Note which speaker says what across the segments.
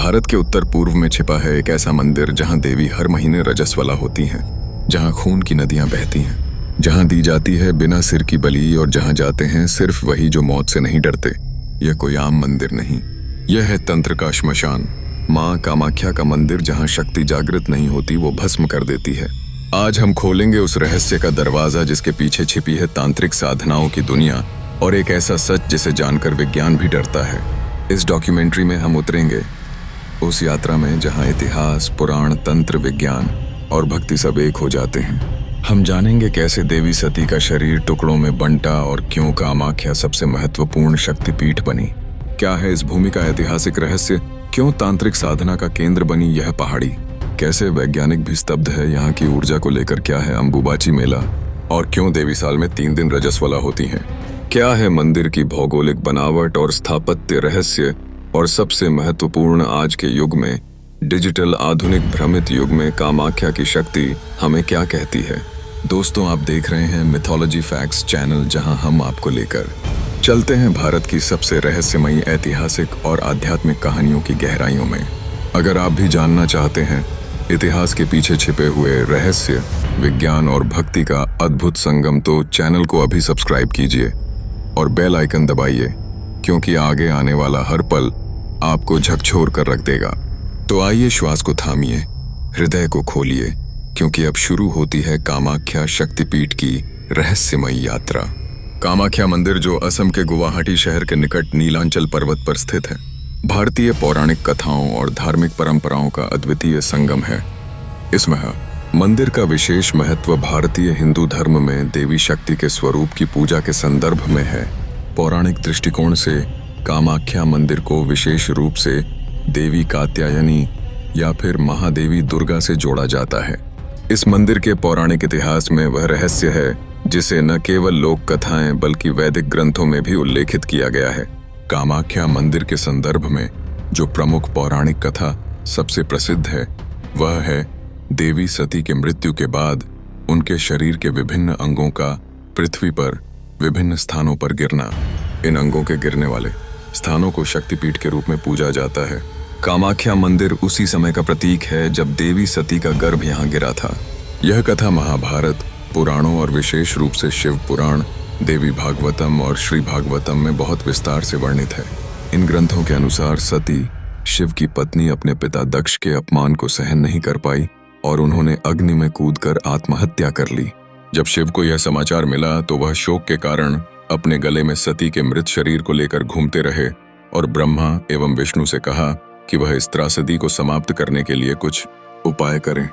Speaker 1: भारत के उत्तर पूर्व में छिपा है एक ऐसा मंदिर जहां देवी हर महीने रजस्वला होती हैं, जहां खून की नदियां बहती हैं, जहां दी जाती है बिना सिर की बलि और जहां जाते हैं सिर्फ वही जो मौत से नहीं डरते। यह कोई आम मंदिर नहीं, यह है तंत्र का श्मशान, माँ कामाख्या का मंदिर जहां शक्ति जागृत नहीं होती, वो भस्म कर देती है। आज हम खोलेंगे उस रहस्य का दरवाजा जिसके पीछे छिपी है तांत्रिक साधनाओं की दुनिया और एक ऐसा सच जिसे जानकर विज्ञान भी डरता है। इस डॉक्यूमेंट्री में हम उतरेंगे उस यात्रा में जहां इतिहास, पुराण, तंत्र, विज्ञान और भक्ति सब एक हो जाते हैं। हम जानेंगे कैसे देवी सती का शरीर टुकड़ों में बंटा और क्यों कामाख्या सबसे महत्वपूर्ण शक्तिपीठ बनी। क्या है इस भूमि का ऐतिहासिक रहस्य, क्यों तांत्रिक साधना का केंद्र बनी यह पहाड़ी, कैसे वैज्ञानिक भी स्तब्ध है यहाँ की ऊर्जा को लेकर, क्या है अंबुबाची मेला और क्यों देवी साल में 3 दिन रजस्वला होती हैं, क्या है मंदिर की भौगोलिक बनावट और स्थापत्य रहस्य, और सबसे महत्वपूर्ण आज के युग में, डिजिटल आधुनिक भ्रमित युग में कामाख्या की शक्ति हमें क्या कहती है। दोस्तों, आप देख रहे हैं मिथोलॉजी फैक्ट्स चैनल, जहां हम आपको लेकर चलते हैं भारत की सबसे रहस्यमयी, ऐतिहासिक और आध्यात्मिक कहानियों की गहराइयों में। अगर आप भी जानना चाहते हैं इतिहास के पीछे छिपे हुए रहस्य, विज्ञान और भक्ति का अद्भुत संगम, तो चैनल को अभी सब्सक्राइब कीजिए और बेल आइकन दबाइए, क्योंकि आगे आने वाला हर पल आपको झकझोर कर रख देगा। तो आइए, श्वास को थामिए, हृदय को खोलिए, क्योंकि अब शुरू होती है कामाख्या शक्तिपीठ की रहस्यमयी यात्रा। कामाख्या मंदिर, जो असम के गुवाहाटी शहर के निकट नीलांचल पर्वत पर स्थित है, भारतीय पौराणिक कथाओं और धार्मिक परंपराओं का अद्वितीय संगम है। इसमें मंदिर का विशेष महत्व भारतीय हिंदू धर्म में देवी शक्ति के स्वरूप की पूजा के संदर्भ में है। पौराणिक दृष्टिकोण से कामाख्या मंदिर को विशेष रूप से देवी कात्यायनी या फिर महादेवी दुर्गा से जोड़ा जाता है। इस मंदिर के पौराणिक इतिहास में वह रहस्य है जिसे न केवल लोक कथाएं बल्कि वैदिक ग्रंथों में भी उल्लेखित किया गया है। कामाख्या मंदिर के संदर्भ में जो प्रमुख पौराणिक कथा सबसे प्रसिद्ध है, वह है देवी सती के मृत्यु के बाद उनके शरीर के विभिन्न अंगों का पृथ्वी पर विभिन्न स्थानों पर गिरना। इन अंगों के गिरने वाले स्थानों को शक्तिपीठ के रूप में पूजा जाता है। कामाख्या मंदिर उसी समय का प्रतीक है जब देवी सती का गर्भ यहाँ गिरा था। यह कथा महाभारत, पुराणों और विशेष रूप से शिव पुराण, देवी भागवतम और श्री भागवतम में बहुत विस्तार से वर्णित है। इन ग्रंथों के अनुसार सती, शिव की पत्नी, अपने पिता दक्ष के अपमान को सहन नहीं कर पाई और उन्होंने अग्नि में कूदकर आत्महत्या कर ली। जब शिव को यह समाचार मिला तो वह शोक के कारण अपने गले में सती के मृत शरीर को लेकर घूमते रहे और ब्रह्मा एवं विष्णु से कहा कि वह इस त्रासदी को समाप्त करने के लिए कुछ उपाय करें।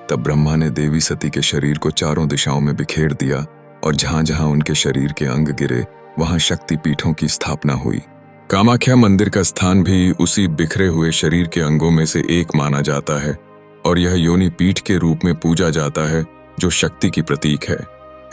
Speaker 1: तब ब्रह्मा ने देवी सती के शरीर को चारों दिशाओं में बिखेर दिया और जहां जहां उनके शरीर के अंग गिरे वहां शक्तिपीठों की स्थापना हुई। कामाख्या मंदिर का स्थान भी उसी बिखरे हुए शरीर के अंगों में से एक माना जाता है और यह योनि पीठ के रूप में पूजा जाता है जो शक्ति की प्रतीक है।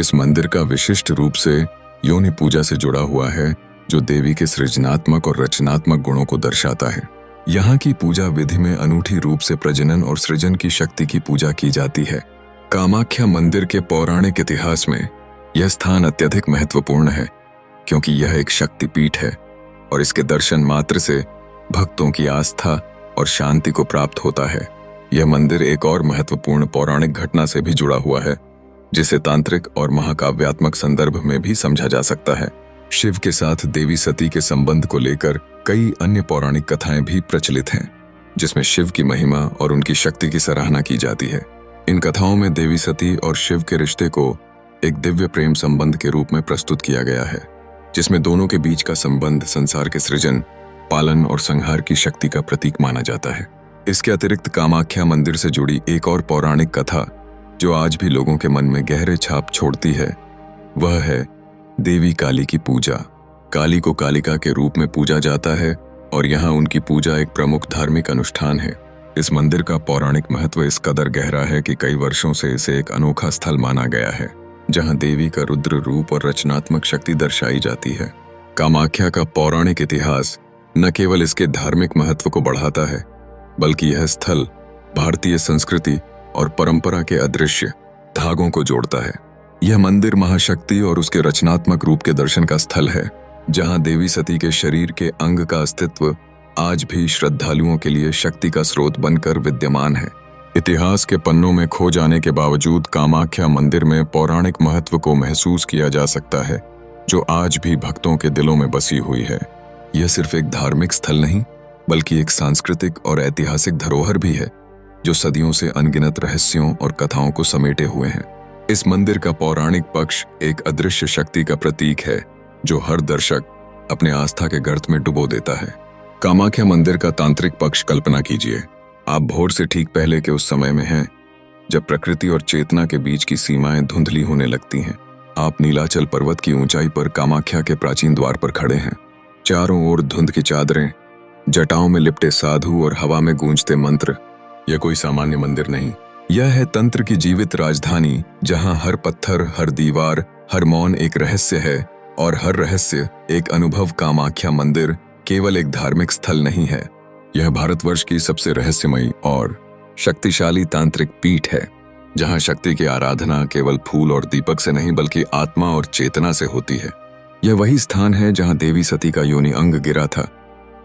Speaker 1: इस मंदिर का विशिष्ट रूप से योनि पूजा से जुड़ा हुआ है जो देवी के सृजनात्मक और रचनात्मक गुणों को दर्शाता है। यहाँ की पूजा विधि में अनूठी रूप से प्रजनन और सृजन की शक्ति की पूजा की जाती है। कामाख्या मंदिर के पौराणिक इतिहास में यह स्थान अत्यधिक महत्वपूर्ण है क्योंकि यह एक शक्तिपीठ है और इसके दर्शन मात्र से भक्तों की आस्था और शांति को प्राप्त होता है। यह मंदिर एक और महत्वपूर्ण पौराणिक घटना से भी जुड़ा हुआ है जिसे तांत्रिक और महाकाव्यात्मक संदर्भ में भी समझा जा सकता है। शिव के साथ देवी सती के संबंध को लेकर कई अन्य पौराणिक कथाएं भी प्रचलित हैं जिसमें शिव की महिमा और उनकी शक्ति की सराहना की जाती है। इन कथाओं में देवी सती और शिव के रिश्ते को एक दिव्य प्रेम संबंध के रूप में प्रस्तुत किया गया है, जिसमें दोनों के बीच का संबंध संसार के सृजन, पालन और संहार की शक्ति का प्रतीक माना जाता है। इसके अतिरिक्त कामाख्या मंदिर से जुड़ी एक और पौराणिक कथा जो आज भी लोगों के मन में गहरे छाप छोड़ती है, वह है देवी काली की पूजा। काली को कालिका के रूप में पूजा जाता है और यहाँ उनकी पूजा एक प्रमुख धार्मिक अनुष्ठान है। इस मंदिर का पौराणिक महत्व इस कदर गहरा है कि कई वर्षों से इसे एक अनोखा स्थल माना गया है जहाँ देवी का रुद्र रूप और रचनात्मक शक्ति दर्शाई जाती है। कामाख्या का पौराणिक इतिहास न केवल इसके धार्मिक महत्व को बढ़ाता है, बल्कि यह स्थल भारतीय संस्कृति और परंपरा के अदृश्य धागों को जोड़ता है। यह मंदिर महाशक्ति और उसके रचनात्मक रूप के दर्शन का स्थल है, जहां देवी सती के शरीर के अंग का अस्तित्व आज भी श्रद्धालुओं के लिए शक्ति का स्रोत बनकर विद्यमान है। इतिहास के पन्नों में खो जाने के बावजूद कामाख्या मंदिर में पौराणिक महत्व को महसूस किया जा सकता है, जो आज भी भक्तों के दिलों में बसी हुई है। यह सिर्फ एक धार्मिक स्थल नहीं, बल्कि एक सांस्कृतिक और ऐतिहासिक धरोहर भी है, जो सदियों से अनगिनत रहस्यों और कथाओं को समेटे हुए हैं। इस मंदिर का पौराणिक पक्ष एक अदृश्य शक्ति का प्रतीक है, जो हर दर्शक अपने आस्था के गर्त में डुबो देता है। कामाख्या मंदिर का तांत्रिक पक्ष कल्पना कीजिए। आप भोर से ठीक पहले के उस समय में हैं, जब प्रकृति और चेतना के बीच की सीमाएं धुंधली होने लगती हैं। आप नीलाचल पर्वत की ऊंचाई पर कामाख्या के प्राचीन द्वार पर खड़े हैं। चारों ओर धुंध की चादरें, जटाओं में लिपटे साधु और हवा में गूंजते मंत्र। यह कोई सामान्य मंदिर नहीं, यह है तंत्र की जीवित राजधानी, जहां हर पत्थर, हर दीवार, हर मौन एक रहस्य है और हर रहस्य एक अनुभव। कामाख्या मंदिर केवल एक धार्मिक स्थल नहीं है, यह भारतवर्ष की सबसे रहस्यमयी और शक्तिशाली तांत्रिक पीठ है, जहां शक्ति की आराधना केवल फूल और दीपक से नहीं, बल्कि आत्मा और चेतना से होती है। यह वही स्थान है जहां देवी सती का योनि अंग गिरा था,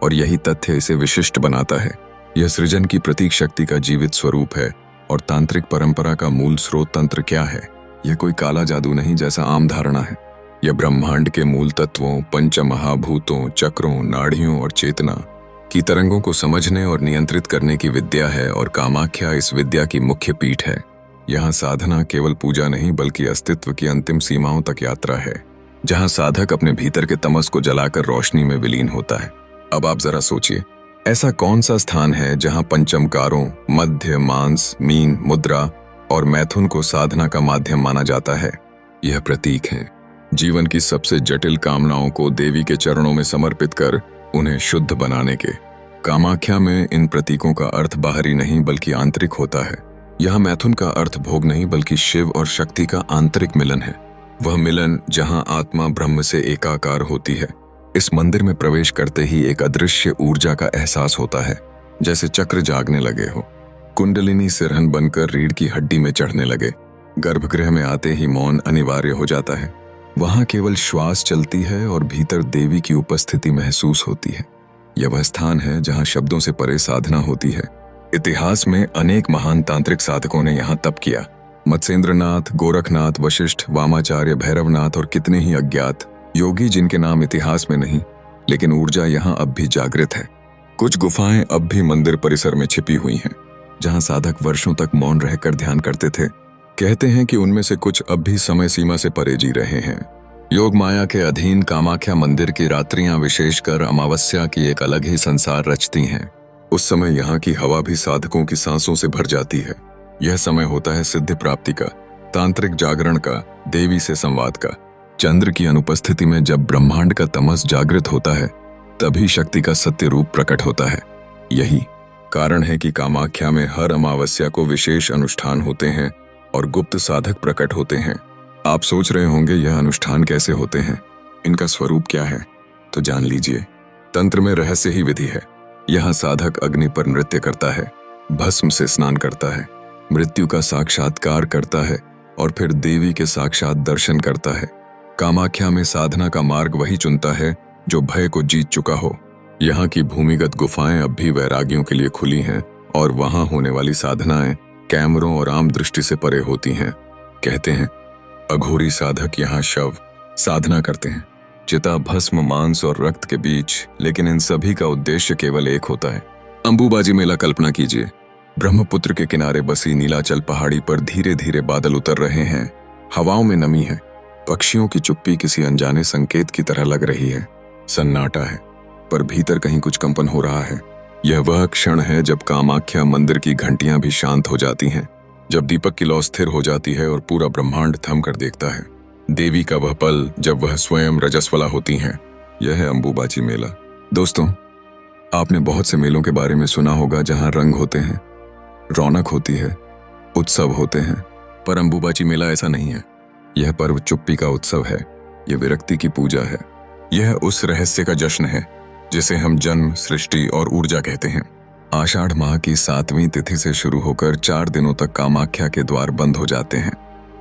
Speaker 1: और यही तथ्य इसे विशिष्ट बनाता है। यह सृजन की प्रतीक शक्ति का जीवित स्वरूप है, और तांत्रिक परंपरा का मूल स्रोत तंत्र क्या है? यह कोई काला जादू नहीं, जैसा आम धारणा है। यह ब्रह्मांड के मूल तत्वों, पंच महाभूतों, चक्रों, नाड़ियों और चेतना की तरंगों को समझने और नियंत्रित करने की विद्या है, और कामाख्या इस विद्या की मुख्य पीठ है। यहाँ साधना केवल पूजा नहीं, बल्कि अस्तित्व की अंतिम सीमाओं तक यात्रा है, जहाँ साधक अपने भीतर के तमस को जलाकर रोशनी में विलीन होता है। अब आप जरा सोचिए, ऐसा कौन सा स्थान है जहां पंचमकारों, मध्य, मांस, मीन, मुद्रा और मैथुन को साधना का माध्यम माना जाता है? यह प्रतीक है जीवन की सबसे जटिल कामनाओं को देवी के चरणों में समर्पित कर उन्हें शुद्ध बनाने के। कामाख्या में इन प्रतीकों का अर्थ बाहरी नहीं, बल्कि आंतरिक होता है। यहाँ मैथुन का अर्थ भोग नहीं, बल्कि शिव और शक्ति का आंतरिक मिलन है। वह मिलन जहाँ आत्मा ब्रह्म से एकाकार होती है। इस मंदिर में प्रवेश करते ही एक अदृश्य ऊर्जा का एहसास होता है, जैसे चक्र जागने लगे हो। कुंडलिनी सिरहन बनकर रीढ़ की हड्डी में चढ़ने लगे। गर्भगृह में आते ही मौन अनिवार्य हो जाता है। वहां केवल श्वास चलती है और भीतर देवी की उपस्थिति महसूस होती है। यह वह स्थान है जहां शब्दों से परे साधना होती है। इतिहास में अनेक महान तांत्रिक साधकों ने यहाँ तप किया। मत्स्येंद्रनाथ, गोरखनाथ, वशिष्ठ, वामाचार्य, भैरवनाथ और कितने ही अज्ञात योगी जिनके नाम इतिहास में नहीं, लेकिन ऊर्जा यहाँ अब भी जागृत है। कुछ गुफाएं अब भी मंदिर परिसर में छिपी हुई हैं, जहाँ साधक वर्षों तक मौन रहकर ध्यान करते थे। कहते हैं कि उनमें से कुछ अब भी समय सीमा से परे जी रहे हैं। योग माया के अधीन कामाख्या मंदिर की रात्रियां, विशेषकर अमावस्या की, एक अलग ही संसार रचती हैं। उस समय यहाँ की हवा भी साधकों की सांसों से भर जाती है। यह समय होता है सिद्धि प्राप्ति का, तांत्रिक जागरण का, देवी से संवाद का। चंद्र की अनुपस्थिति में जब ब्रह्मांड का तमस जागृत होता है, तभी शक्ति का सत्य रूप प्रकट होता है। यही कारण है कि कामाख्या में हर अमावस्या को विशेष अनुष्ठान होते हैं और गुप्त साधक प्रकट होते हैं। आप सोच रहे होंगे यह अनुष्ठान कैसे होते हैं, इनका स्वरूप क्या है? तो जान लीजिए, तंत्र में रहस्य ही विधि है। यहाँ साधक अग्नि पर नृत्य करता है, भस्म से स्नान करता है, मृत्यु का साक्षात्कार करता है और फिर देवी के साक्षात दर्शन करता है। कामाख्या में साधना का मार्ग वही चुनता है जो भय को जीत चुका हो। यहाँ की भूमिगत गुफाएं अब भी वैरागियों के लिए खुली हैं, और वहां होने वाली साधनाएं कैमरों और आम दृष्टि से परे होती हैं। कहते हैं अघोरी साधक यहाँ शव साधना करते हैं, चिता, भस्म, मांस और रक्त के बीच, लेकिन इन सभी का उद्देश्य केवल एक होता है। अंबुबाजी मेला कल्पना कीजिए। ब्रह्मपुत्र के किनारे बसी नीलाचल पहाड़ी पर धीरे धीरे बादल उतर रहे हैं। हवाओं में नमी है, पक्षियों की चुप्पी किसी अनजाने संकेत की तरह लग रही है। सन्नाटा है, पर भीतर कहीं कुछ कंपन हो रहा है। यह वह क्षण है जब कामाख्या मंदिर की घंटियां भी शांत हो जाती हैं, जब दीपक की लौ स्थिर हो जाती है और पूरा ब्रह्मांड थम कर देखता है। देवी का वह पल जब वह स्वयं रजस्वला होती हैं। यह है अंबुबाची मेला। दोस्तों, आपने बहुत से मेलों के बारे में सुना होगा जहां रंग होते हैं, रौनक होती है, उत्सव होते हैं, पर अंबुबाची मेला ऐसा नहीं है। यह पर्व चुप्पी का उत्सव है, यह विरक्ति की पूजा है। यह उस रहस्य का जश्न है जिसे हम जन्म, सृष्टि और ऊर्जा कहते हैं। आषाढ़ माह की 7वीं तिथि से शुरू होकर 4 दिनों तक कामाख्या के द्वार बंद हो जाते हैं।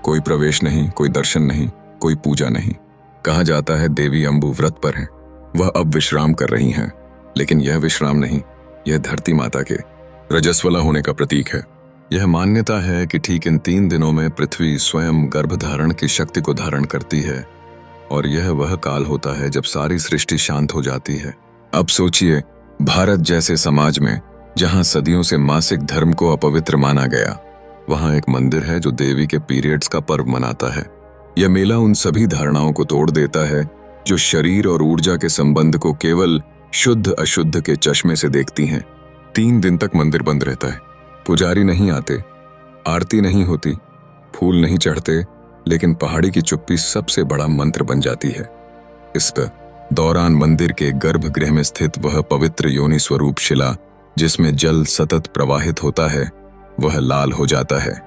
Speaker 1: कोई प्रवेश नहीं, कोई दर्शन नहीं, कोई पूजा नहीं। कहा जाता है देवी अंबु व्रत पर हैं, वह अब विश्राम कर रही हैं। लेकिन यह विश्राम नहीं, यह धरती माता के रजस्वला होने का प्रतीक है। यह मान्यता है कि ठीक इन 3 दिनों में पृथ्वी स्वयं गर्भधारण की शक्ति को धारण करती है और यह वह काल होता है जब सारी सृष्टि शांत हो जाती है। अब सोचिए, भारत जैसे समाज में जहां सदियों से मासिक धर्म को अपवित्र माना गया, वहां एक मंदिर है जो देवी के पीरियड्स का पर्व मनाता है। यह मेला उन सभी धारणाओं को तोड़ देता है जो शरीर और ऊर्जा के संबंध को केवल शुद्ध अशुद्ध के चश्मे से देखती हैं। 3 दिन तक मंदिर बंद रहता है, पुजारी नहीं आते, आरती नहीं होती, फूल नहीं चढ़ते, लेकिन पहाड़ी की चुप्पी सबसे बड़ा मंत्र बन जाती है। इस दौरान मंदिर के गर्भगृह में स्थित वह पवित्र योनि स्वरूप शिला जिसमें जल सतत प्रवाहित होता है, वह लाल हो जाता है।